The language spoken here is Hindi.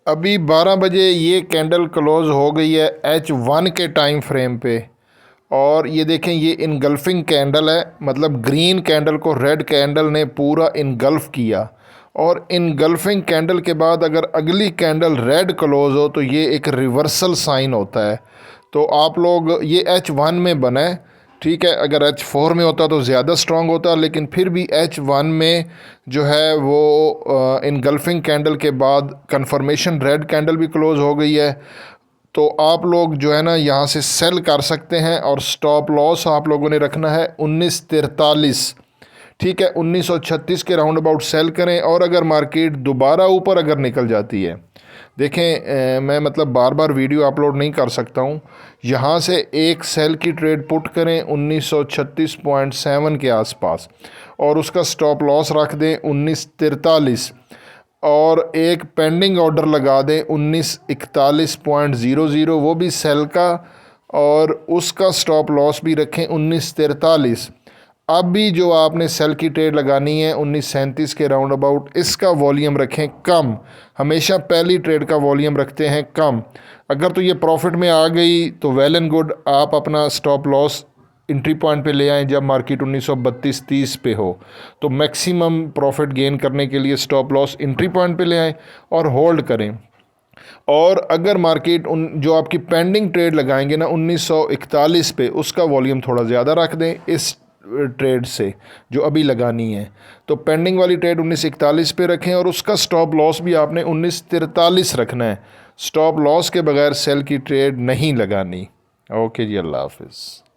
अभी 12 बजे ये कैंडल क्लोज़ हो गई है H1 के टाइम फ्रेम पे। और ये देखें, ये इनगल्फिंग कैंडल है, मतलब ग्रीन कैंडल को रेड कैंडल ने पूरा इनगल्फ किया। और इनगल्फिंग कैंडल के बाद अगर अगली कैंडल रेड क्लोज हो तो ये एक रिवर्सल साइन होता है। तो आप लोग, ये H1 में बना है, ठीक है। अगर H4 में होता तो ज़्यादा स्ट्रॉन्ग होता, लेकिन फिर भी H1 में जो है वो इनगल्फिंग कैंडल के बाद कंफर्मेशन रेड कैंडल भी क्लोज हो गई है। तो आप लोग जो है ना यहाँ से सेल कर सकते हैं। और स्टॉप लॉस आप लोगों ने रखना है 1943, ठीक है। 1936 के राउंड अबाउट सेल करें। और अगर मार्केट दोबारा ऊपर अगर निकल जाती है, देखें मैं मतलब बार बार वीडियो अपलोड नहीं कर सकता हूँ, यहाँ से एक सेल की ट्रेड पुट करें 1936.7 के आसपास और उसका स्टॉप लॉस रख दें 1943 और एक पेंडिंग ऑर्डर लगा दें 1941.00, वो भी सेल का, और उसका स्टॉप लॉस भी रखें 1943। अब भी जो आपने सेल की ट्रेड लगानी है 1937 के राउंड अबाउट, इसका वॉल्यूम रखें कम। हमेशा पहली ट्रेड का वॉल्यूम रखते हैं कम। अगर तो ये प्रॉफिट में आ गई तो वेल एंड गुड, आप अपना स्टॉप लॉस एंट्री पॉइंट पे ले आएँ जब मार्केट 1932-30 पे हो। तो मैक्सिमम प्रॉफिट गेन करने के लिए स्टॉप लॉस एंट्री पॉइंट पे ले आएँ और होल्ड करें। और अगर मार्केट जो आपकी पेंडिंग ट्रेड लगाएंगे ना 1941 पे, उसका वॉल्यूम थोड़ा ज़्यादा रख दें इस ट्रेड से जो अभी लगानी है। तो पेंडिंग वाली ट्रेड 1941 पे रखें और उसका स्टॉप लॉस भी आपने 1943 रखना है। स्टॉप लॉस के बगैर सेल की ट्रेड नहीं लगानी। ओके जी, अल्लाह हाफिज़।